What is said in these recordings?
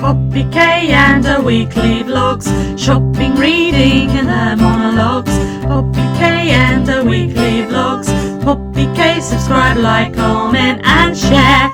Poppy K and her weekly vlogs, shopping, reading and her monologues. Poppy K and her weekly vlogs. Poppy K, subscribe, like, comment and share.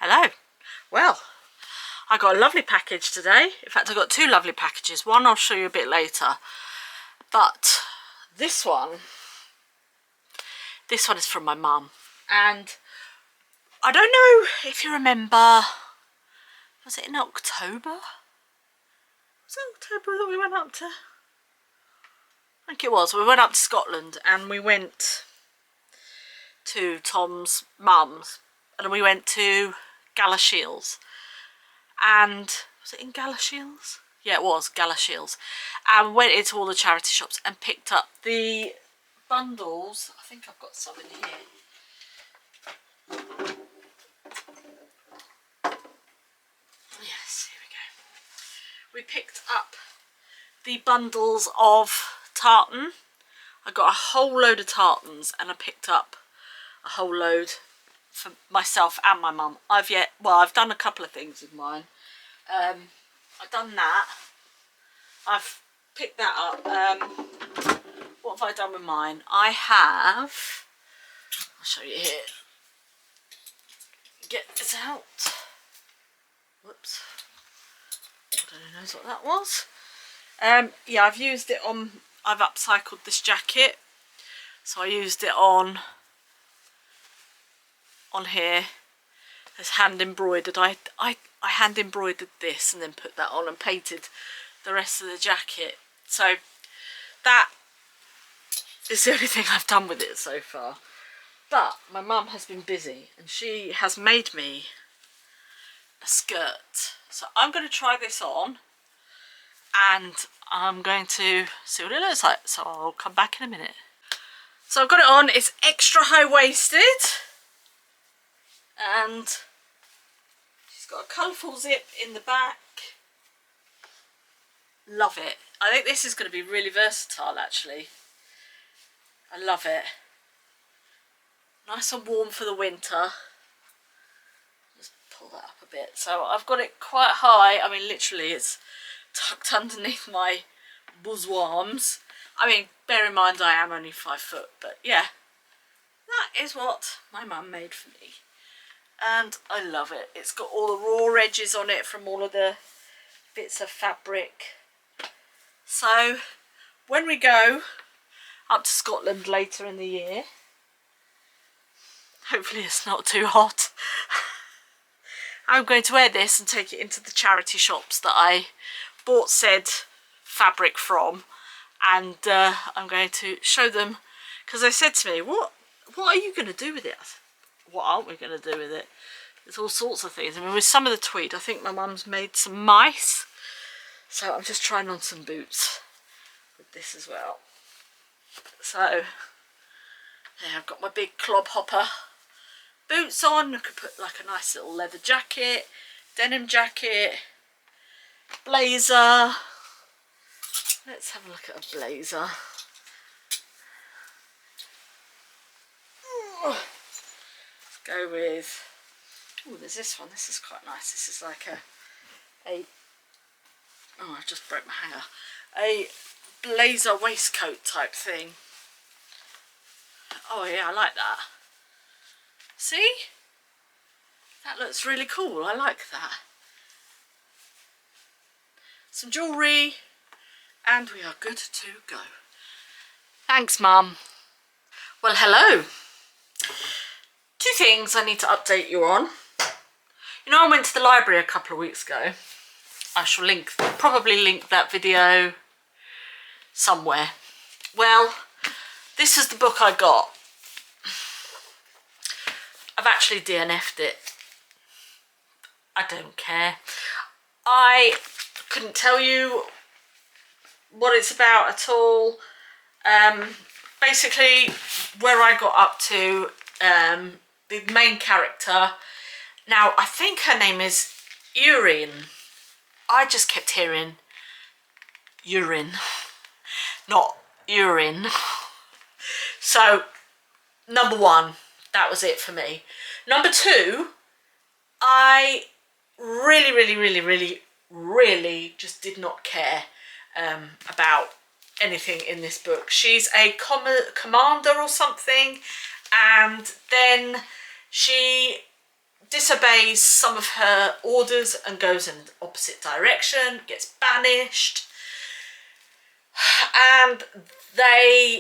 Hello. Well, I got a lovely package today. In fact, I got two lovely packages. One I'll show you a bit later. But this one is from my mum. And I don't know if you remember, was it in October? Was it October that we went up to? I think it was. We went up to Scotland and we went to Tom's mum's. And we went to Galashiels. And was it in Galashiels? Yeah, it was Galashiels. And went into all the charity shops and picked up the bundles. I think I've got some in here. Yes, here we go. We picked up the bundles of tartan. I got a whole load of tartans and I picked up a whole load for myself and my mum. I've done a couple of things with mine. I've done that. I've picked that up. What have I done with mine? I have, I'll show you here. Get this out. Whoops. I don't know knows what that was. Yeah, I've used it on, I've upcycled this jacket. So I used it on here. It's hand embroidered. I hand embroidered this and then put that on and painted the rest of the jacket. So that is the only thing I've done with it so far. But my mum has been busy and she has made me a skirt. So I'm going to try this on and I'm going to see what it looks like. So I'll come back in a minute. So I've got it on. It's extra high-waisted. And she's got a colourful zip in the back. Love it. I think this is going to be really versatile actually. I love it. Nice and warm for the winter. Just pull that up a bit. So I've got it quite high. I mean literally it's tucked underneath my bosoms. I mean bear in mind I am only 5 foot, but yeah. That is what my mum made for me. And I love it. It's got all the raw edges on it from all of the bits of fabric. So when we go up to Scotland later in the year, hopefully it's not too hot, I'm going to wear this and take it into the charity shops that I bought said fabric from, and I'm going to show them, because they said to me, what are you going to do with it? I said, what aren't we going to do with it? There's all sorts of things. I mean, with some of the tweed, I think my mum's made some mice. So I'm just trying on some boots with this as well. So, yeah, I've got my big clobhopper boots on. I could put like a nice little leather jacket, denim jacket, blazer. Let's have a look at a blazer. go with, oh, there's this one. This is quite nice. This is like a oh, I just broke my hanger. A blazer waistcoat type thing. Oh yeah, I like that. See? That looks really cool. I like that. Some jewellery, and we are good to go. Thanks, Mum. Well, hello. 2 things I need to update you on. You know, I went to the library a couple of weeks ago. I shall probably link that video somewhere. Well, this is the book I got. I've actually DNF'd it. I don't care. I couldn't tell you what it's about at all. Basically, where I got up to, the main character, now I think her name is Urine. I just kept hearing urine, not urine. So, number 1, that was it for me. Number 2, I really just did not care about anything in this book. She's a commander or something, and then she disobeys some of her orders and goes in the opposite direction, gets banished, and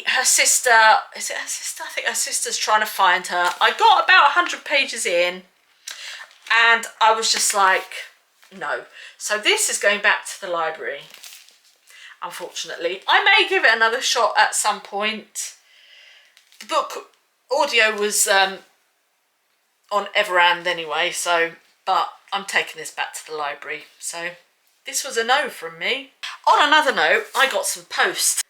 her sister, is it her sister? I think her sister's trying to find her. I got about 100 pages in and I was just like, no. So this is going back to the library, unfortunately. I may give it another shot at some point. The book audio was on Everand anyway, so, but I'm taking this back to the library. So this was a no from me. On another note, I got some post.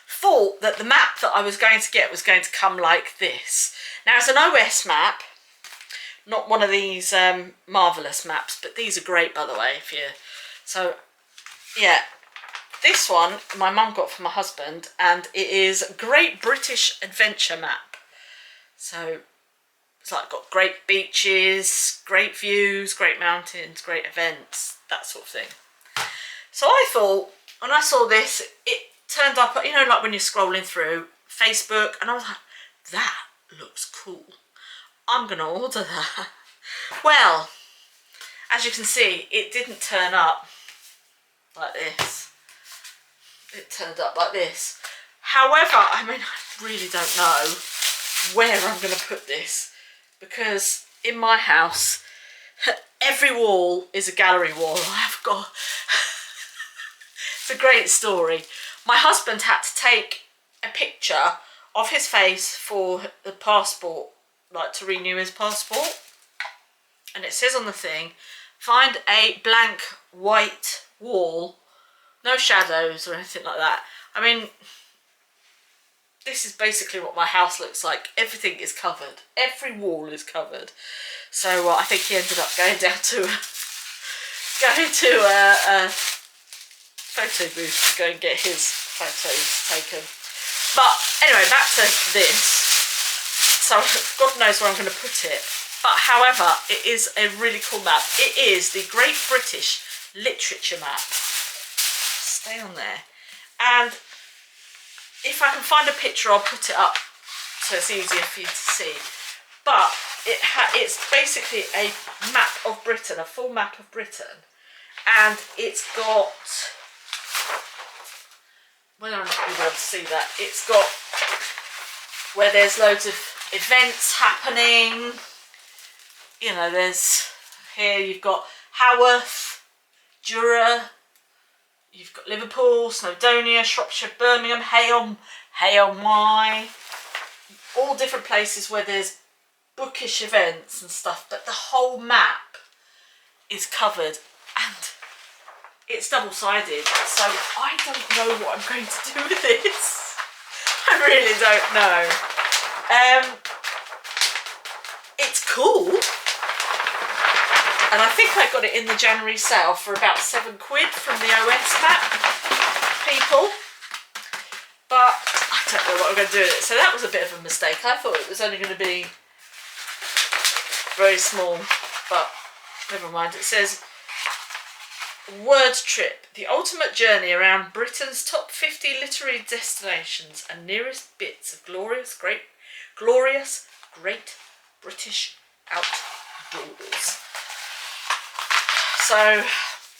Thought that the map that I was going to get was going to come like this. Now it's an OS map, not one of these marvellous maps, but these are great, by the way. So yeah, this one my mum got for my husband, and it is Great British Adventure Map. So it's like got great beaches, great views, great mountains, great events, that sort of thing. So I thought, when I saw this, it turned up, you know, like when you're scrolling through Facebook, and I was like, that looks cool. I'm gonna order that. Well, as you can see, it didn't turn up like this. It turned up like this. However, I mean, I really don't know where I'm gonna put this, because in my house, every wall is a gallery wall. I've got... It's a great story. My husband had to take a picture of his face for the passport, like to renew his passport. And it says on the thing, find a blank white wall, no shadows or anything like that. I mean, this is basically what my house looks like. Everything is covered. Every wall is covered. So I think he ended up going down to a photo booth to go and get his photos taken. But anyway, back to this. So God knows where I'm going to put it. But however, it is a really cool map. It is the Great British Literature Map. Stay on there. And if I can find a picture, I'll put it up so it's easier for you to see. But it's basically a map of Britain, a full map of Britain. And it's got... well, I'm not going to be able to see that. It's got where there's loads of events happening. You know, there's here you've got Haworth, Jura, you've got Liverpool, Snowdonia, Shropshire, Birmingham, Hay on Wye, all different places where there's bookish events and stuff, but the whole map is covered and it's double-sided, so I don't know what I'm going to do with this. I really don't know. It's cool. And I think I got it in the January sale for about £7 from the OS map people. But I don't know what I'm going to do with it. So that was a bit of a mistake. I thought it was only going to be very small, but never mind. It says, word trip, the ultimate journey around Britain's top 50 literary destinations and nearest bits of glorious great British outdoors. So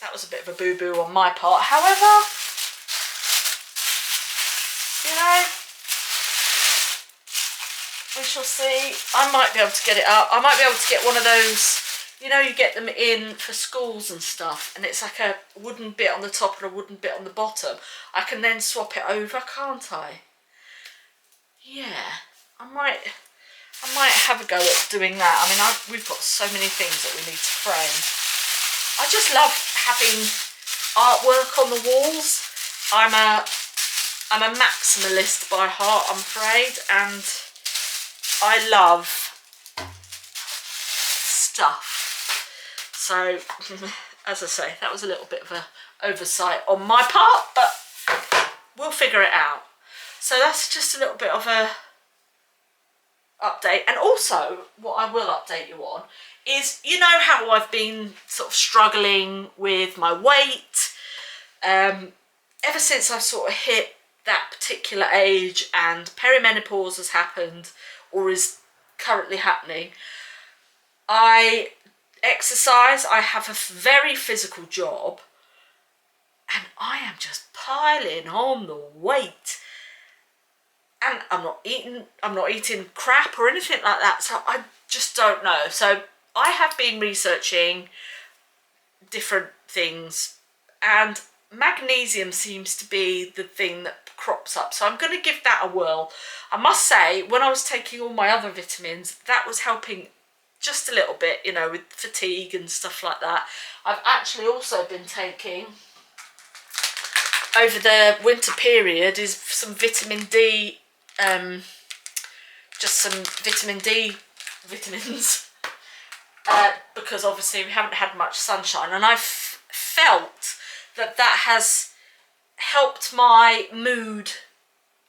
that was a bit of a boo-boo on my part. However, you know, we shall see. I might be able to get it up. I might be able to get one of those, you know, you get them in for schools and stuff, and it's like a wooden bit on the top and a wooden bit on the bottom. I can then swap it over, can't I? Yeah, I might have a go at doing that. I mean, we've got so many things that we need to frame. I just love having artwork on the walls. I'm a maximalist by heart, I'm afraid, and I love stuff. So, as I say, that was a little bit of an oversight on my part, but we'll figure it out. So that's just a little bit of a update. And also, what I will update you on is, you know how I've been sort of struggling with my weight ever since I've sort of hit that particular age and perimenopause has happened or is currently happening. I exercise, I have a very physical job, and I am just piling on the weight. And I'm not eating crap or anything like that, so I just don't know. So I have been researching different things, and magnesium seems to be the thing that crops up, so I'm going to give that a whirl. I must say, when I was taking all my other vitamins, that was helping just a little bit, you know, with fatigue and stuff like that. I've actually also been taking, over the winter period, is some vitamin D, just some vitamin D vitamins, because obviously we haven't had much sunshine, and I've felt that has helped my mood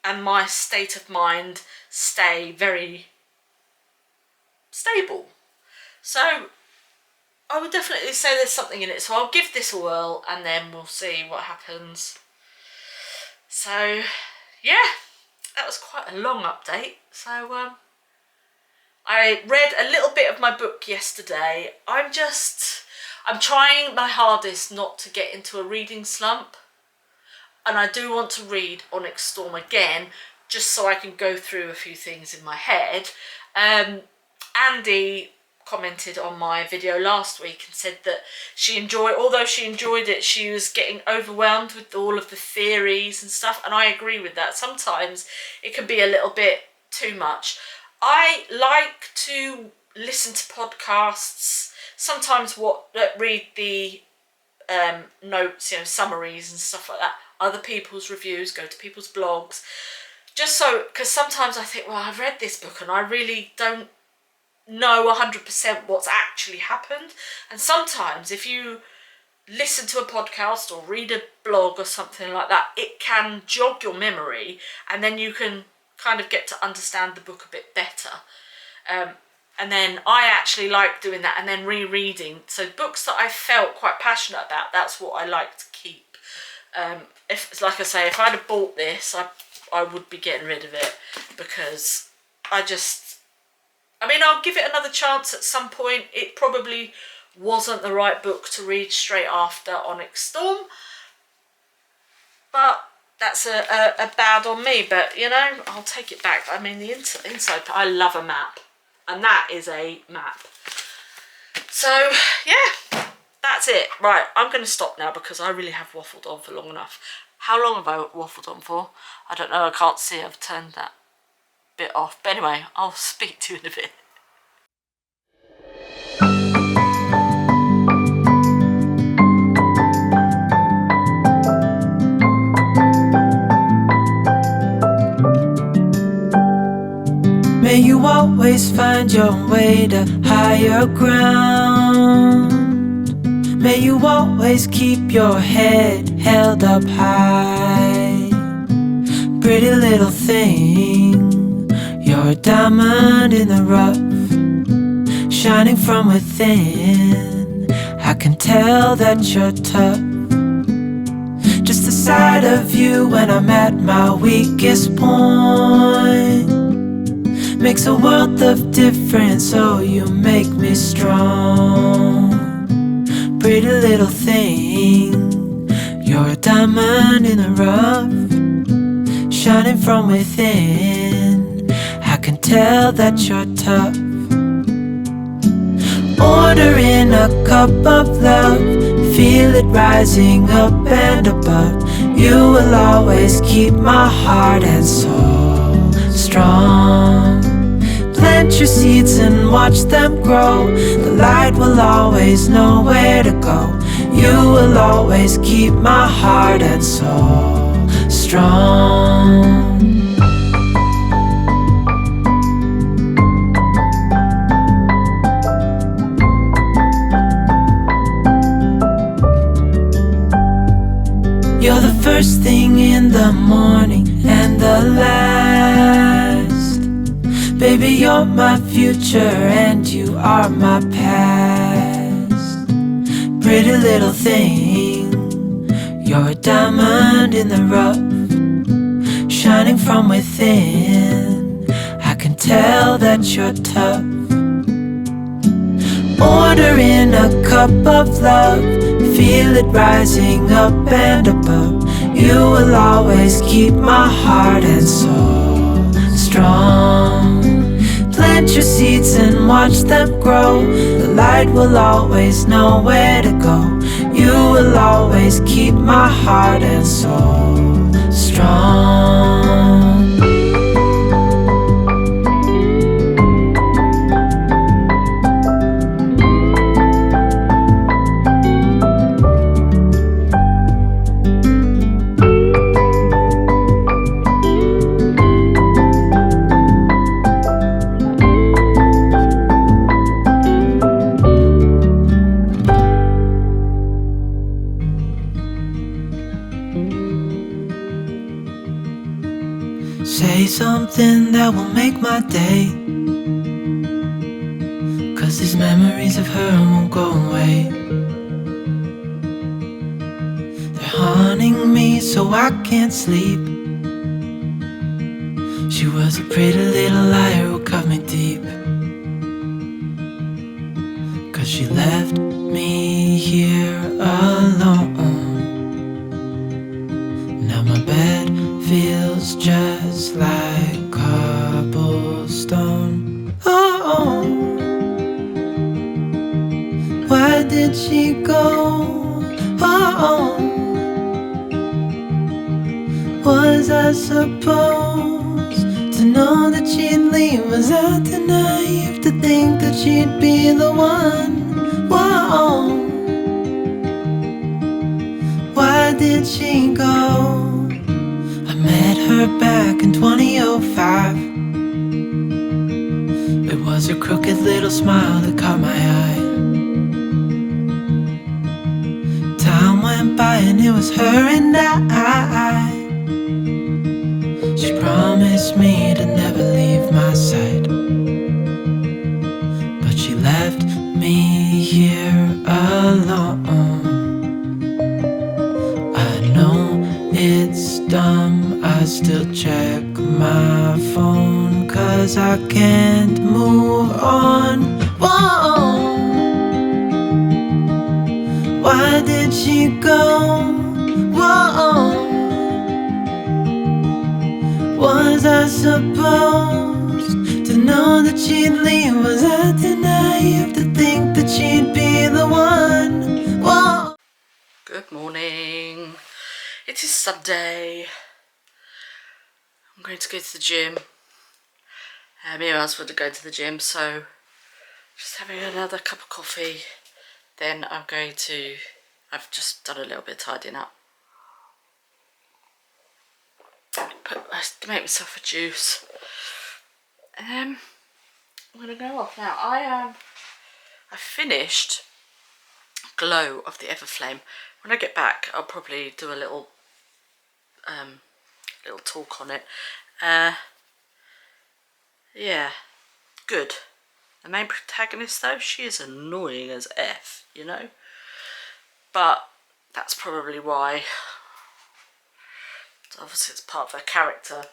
and my state of mind stay very stable. So I would definitely say there's something in it, so I'll give this a whirl and then we'll see what happens. So yeah, that was quite a long update. So I read a little bit of my book yesterday. I'm trying my hardest not to get into a reading slump, and I do want to read Onyx Storm again, just so I can go through a few things in my head. Andy commented on my video last week and said that although she enjoyed it, she was getting overwhelmed with all of the theories and stuff, and I agree with that. Sometimes it can be a little bit too much. I like to listen to podcasts, sometimes read the notes, you know, summaries and stuff like that, other people's reviews, go to people's blogs, just so, because sometimes I think, well, I've read this book and I really don't know 100% what's actually happened. And sometimes if you listen to a podcast or read a blog or something like that, it can jog your memory, and then you can kind of get to understand the book a bit better. And then I actually like doing that and then rereading. So books that I felt quite passionate about, that's what I like to keep. If, like I say, if I'd have bought this, I would be getting rid of it, because I mean, I'll give it another chance at some point. It probably wasn't the right book to read straight after Onyx Storm, but that's a bad on me. But, you know, I'll take it back. I mean, the inside, I love a map, and that is a map. So, yeah, that's it. Right, I'm going to stop now because I really have waffled on for long enough. How long have I waffled on for? I don't know, I can't see. I've turned that bit off. But anyway, I'll speak to you in a bit. May you always find your way to higher ground. May you always keep your head held up high. Pretty little thing, you're a diamond in the rough, shining from within. I can tell that you're tough. Just the sight of you when I'm at my weakest point makes a world of difference. Oh, you make me strong. Pretty little thing, you're a diamond in the rough, shining from within. I can tell that you're tough. Ordering a cup of love, feel it rising up and above. You will always keep my heart and soul strong. Plant your seeds and watch them grow. The light will always know where to go. You will always keep my heart and soul strong. You're the first thing in the morning and the last. Baby, you're my future and you are my past. Pretty little thing, you're a diamond in the rough, shining from within. I can tell that you're tough. Ordering a cup of love, feel it rising up and above. You will always keep my heart and soul strong. Plant your seeds and watch them grow. The light will always know where to go. You will always keep my heart and soul strong. Say something that will make my day, 'cause these memories of her won't go away. They're haunting me so I can't sleep. She was a pretty little liar who cut me deep, 'cause she left me here alone. Now my bed feels just like cobblestone. Oh, why did she go? Oh, was I supposed to know that she'd leave? Was I too naive to think that she'd be the one? Whoa, why did she go? Met her back in 2005. It was her crooked little smile that caught my eye. Time went by and it was her and I. She promised me to never leave my side, but she left me here alone. I know it's dumb, I still check my phone, 'cause I can't move on. Whoa, why did she go? Whoa, was I supposed to know that she'd leave? Was I too naive to think that she'd be the one? Whoa. Good morning. It is Sunday. I'm going to go to the gym. Me and my husband are going to the gym, so just having another cup of coffee. Then I've just done a little bit of tidying up. Make myself a juice. I'm going to go off now. I finished Glow of the Everflame. When I get back, I'll probably do a little talk on it. Yeah, good. The main protagonist, though, she is annoying as F, you know? But that's probably why. Obviously it's part of her character.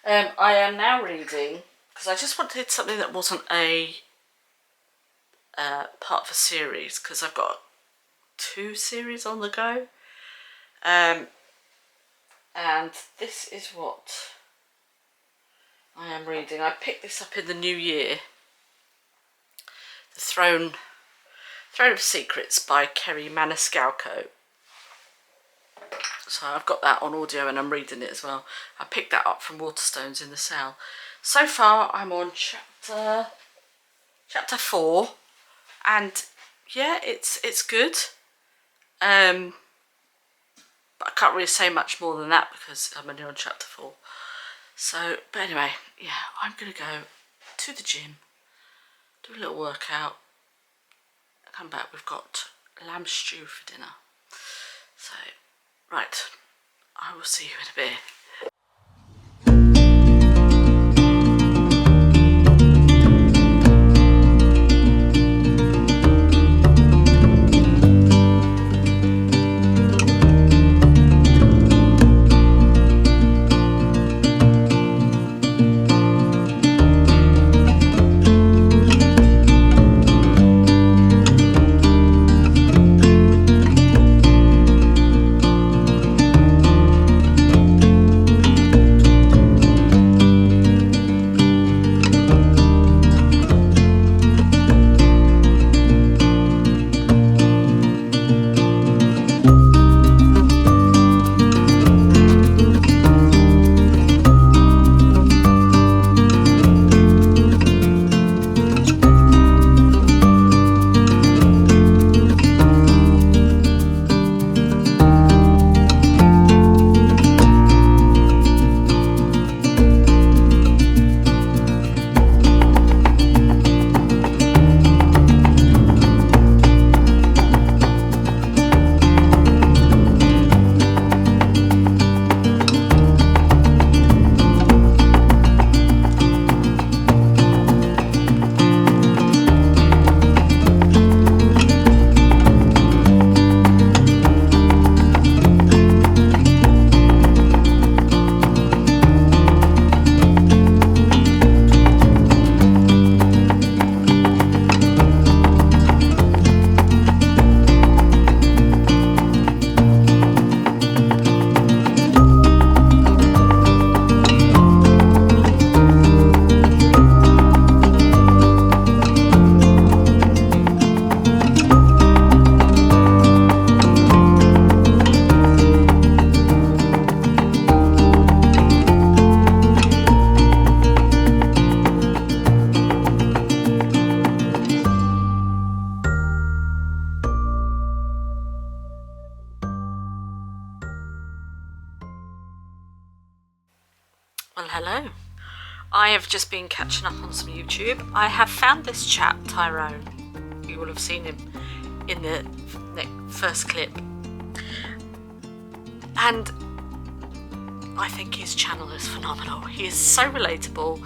I am now reading, because I just wanted something that wasn't a part of a series, because I've got 2 series on the go. And this is what I am reading. I picked this up in the new year. The Throne of Secrets by Kerry Maniscalco. So I've got that on audio and I'm reading it as well. I picked that up from Waterstones in the sale. So far I'm on chapter 4, and yeah, it's good. But I can't really say much more than that because I'm only on chapter 4. So, but anyway, yeah, I'm gonna go to the gym, do a little workout, come back. We've got lamb stew for dinner. So, right, I will see you in a bit. Well, hello. I have just been catching up on some YouTube. I have found this chap, Tyrone. You will have seen him in the first clip. And I think his channel is phenomenal. He is so relatable.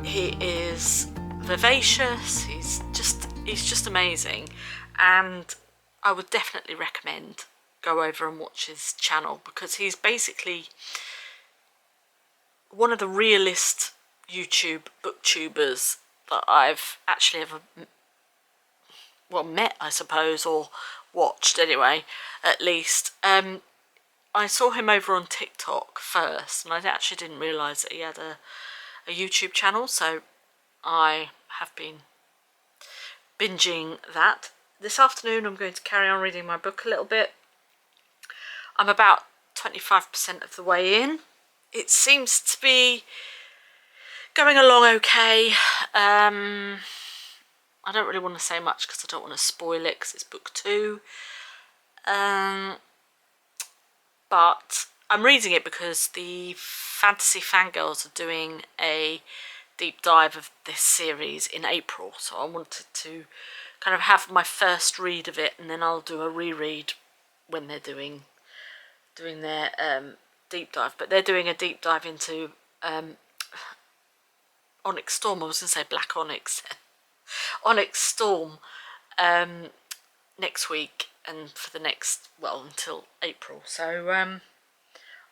He is vivacious. He's just amazing. And I would definitely recommend go over and watch his channel, because he's basically one of the realist YouTube booktubers that I've actually ever met, I suppose, or watched anyway, at least. I saw him over on TikTok first, and I actually didn't realise that he had a YouTube channel, so I have been binging that. This afternoon I'm going to carry on reading my book a little bit. I'm about 25% of the way in. It seems to be going along okay. I don't really want to say much because I don't want to spoil it, because it's book 2. But I'm reading it because the Fantasy Fangirls are doing a deep dive of this series in April, so I wanted to kind of have my first read of it, and then I'll do a reread when they're doing their deep dive. But they're doing a deep dive into Onyx Storm. I was going to say Black Onyx. Onyx Storm next week and for the next, well, until April. So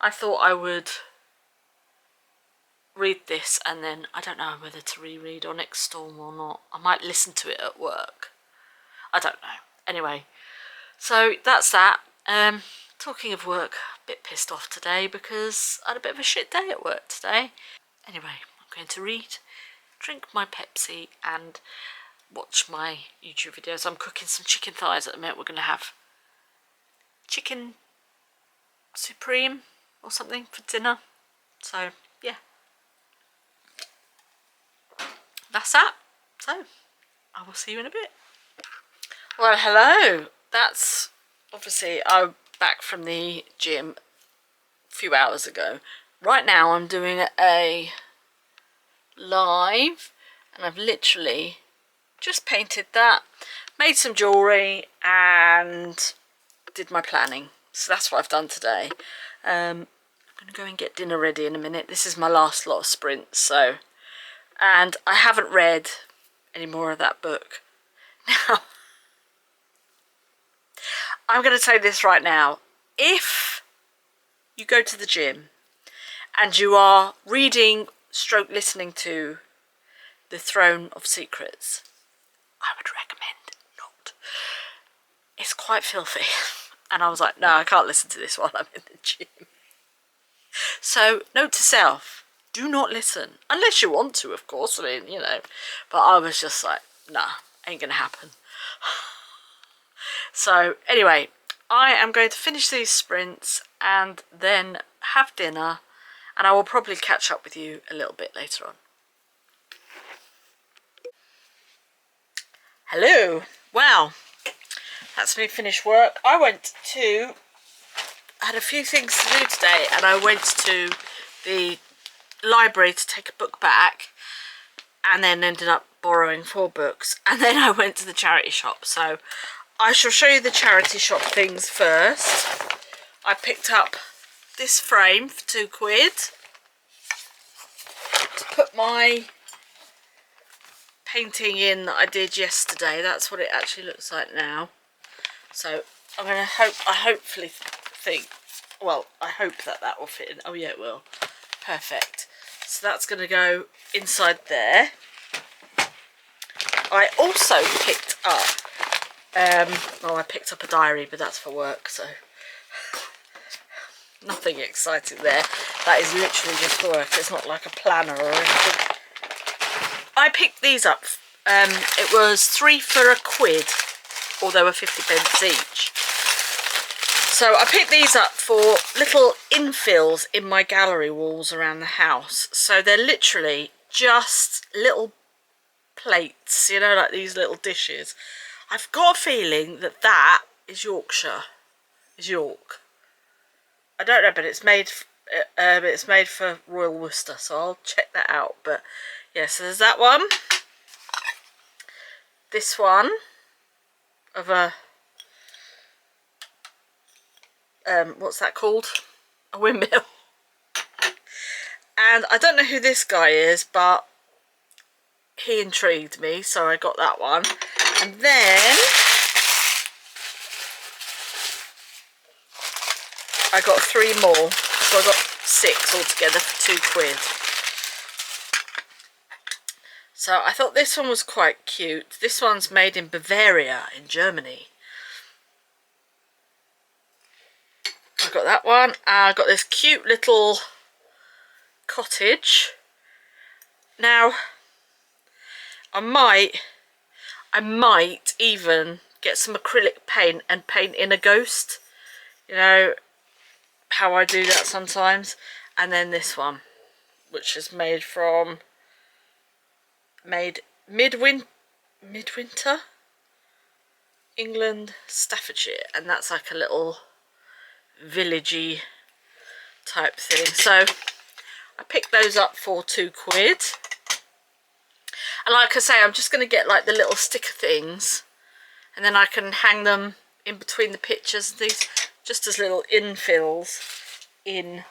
I thought I would read this, and then I don't know whether to reread Onyx Storm or not. I might listen to it at work. I don't know. Anyway, so that's that. Talking of work, a bit pissed off today because I had a bit of a shit day at work today. Anyway, I'm going to read, drink my Pepsi and watch my YouTube videos. I'm cooking some chicken thighs at the minute. We're going to have chicken supreme or something for dinner. So, yeah. That's that. So, I will see you in a bit. Well, hello. That's obviously, I'm back from the gym a few hours ago. Right now I'm doing a live, and I've literally just painted that, made some jewellery and did my planning. So that's what I've done today. I'm going to go and get dinner ready in a minute. This is my last lot of sprints, so, and I haven't read any more of that book. Now, I'm going to say this right now. If you go to the gym and you are reading / listening to The Throne of Secrets, I would recommend not. It's quite filthy. And I was like, no, I can't listen to this while I'm in the gym. So, note to self, do not listen. Unless you want to, of course. I mean, you know. But I was just like, nah, ain't going to happen. So, anyway, I am going to finish these sprints and then have dinner. And I will probably catch up with you a little bit later on. Hello. Well, that's me finished work. I had a few things to do today, and I went to the library to take a book back, and then ended up borrowing 4 books, and then I went to the charity shop. So I shall show you the charity shop things first. I picked up this frame for £2 to put my painting in that I did yesterday. That's what it actually looks like now. So I'm going to I hopefully think, well, I hope that will fit in. Oh yeah, it will. Perfect. So that's going to go inside there. I also picked up, well, I picked up a diary, but that's for work, so nothing exciting there. That is literally just for work. It's not like a planner or anything. I picked these up. It was 3 for £1, although a 50p each. So I picked these up for little infills in my gallery walls around the house. So they're literally just little plates, you know, like these little dishes. I've got a feeling that is Yorkshire, is York. I don't know, but it's made for Royal Worcester, so I'll check that out. But yeah, so there's that one. This one of a what's that called? A windmill. And I don't know who this guy is, but he intrigued me, so I got that one. And then I got 3 more, so I got 6 altogether for £2. So I thought this one was quite cute. This one's made in Bavaria in Germany. I got that one. I got this cute little cottage. Now, I might even get some acrylic paint and paint in a ghost. You know how I do that sometimes. And then this one, which is made midwinter, England, Staffordshire, and that's like a little villagey type thing. So I picked those up for £2. And like I say, I'm just going to get like the little sticker things, and then I can hang them in between the pictures and things, just as little infills in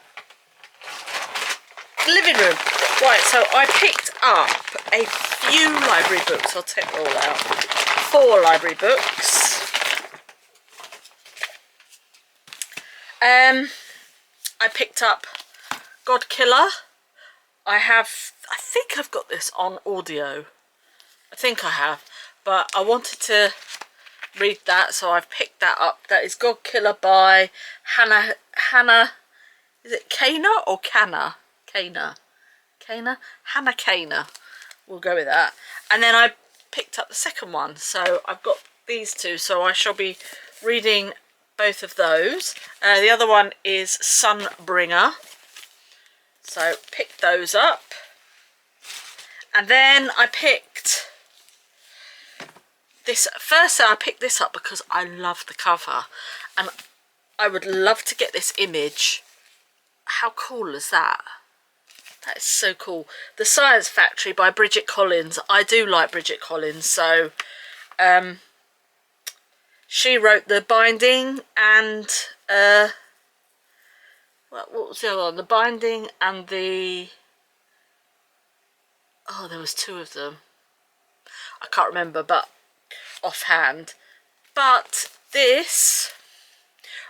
the living room. Right, so I picked up a few library books. I'll take them all out. 4 library books. I picked up God Killer. I think I've got this on audio. I think I have, but I wanted to read that, so I've picked that up. That is God Killer by Hannah, is it Kana or Kana? Hannah Kana. We'll go with that. And then I picked up the second one, so I've got these 2, so I shall be reading both of those. The other one is Sunbringer, so picked those up. And then I picked this. First, I picked this up because I love the cover, and I would love to get this image. How cool is that? That is so cool. The Science Factory by Bridget Collins. I do like Bridget Collins, so she wrote the binding and what was the other one? The binding and the, oh, there was 2 of them. I can't remember, but offhand. But this,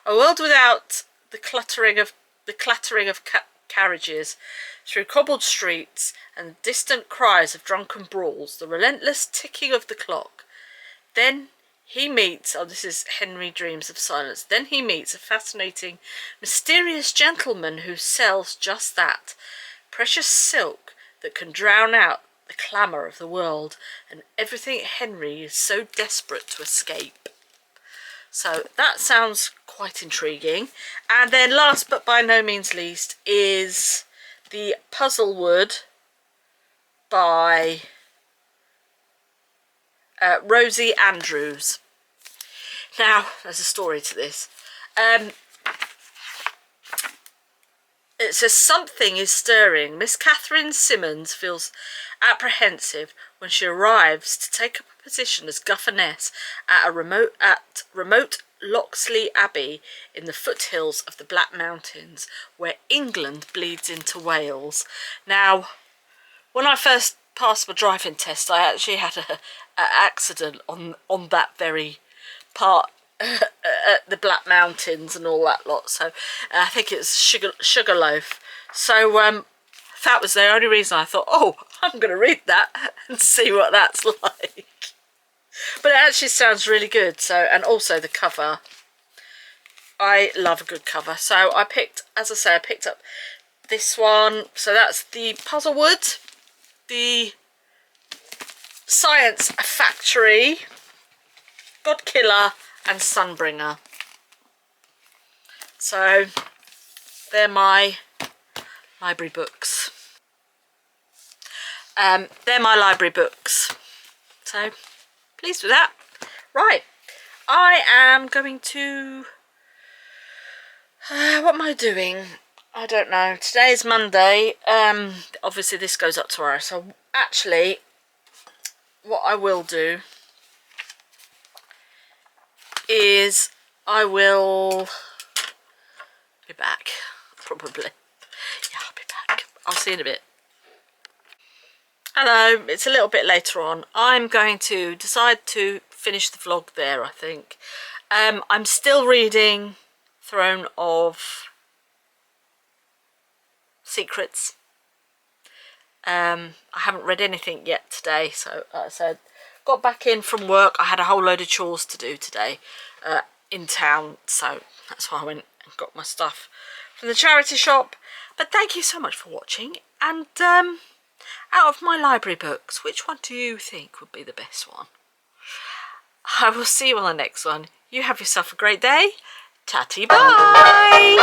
a world without the clattering of carriages through cobbled streets and distant cries of drunken brawls, the relentless ticking of the clock. Then he meets, oh, this is Henry Dreams of Silence. Then he meets a fascinating, mysterious gentleman who sells just that, precious silk that can drown out the clamour of the world and everything Henry is so desperate to escape. So that sounds quite intriguing. And then last but by no means least is the Puzzlewood by Rosie Andrews. Now, there's a story to this. It says, something is stirring. Miss Catherine Simmons feels apprehensive when she arrives to take up a position as governess at remote Locksley Abbey in the foothills of the Black Mountains, where England bleeds into Wales. Now, when I first passed my driving test, I actually had an accident on that very part at the Black Mountains and all that lot. So I think it's Sugarloaf. So that was the only reason I thought, oh, I'm going to read that and see what that's like. But it actually sounds really good. So, and also the cover. I love a good cover. So I picked, as I say, I picked up this one. So that's the Puzzlewood, the Science Factory, God Killer, and Sunbringer. So they're my library books. They're my library books. So pleased with that. Right, I am going to what am I doing? I don't know. Today is Monday. Obviously this goes up tomorrow, so actually what I will do is I will be back, probably. Yeah, I'll be back. I'll see you in a bit. Hello, it's a little bit later on. I'm going to decide to finish the vlog there, I think. I'm still reading Throne of Secrets. I haven't read anything yet today, so got back in from work. I had a whole load of chores to do today in town, so that's why I went and got my stuff from the charity shop. But thank you so much for watching, and out of my library books, which one do you think would be the best one? I will see you on the next one. You have yourself a great day. Tatty bye!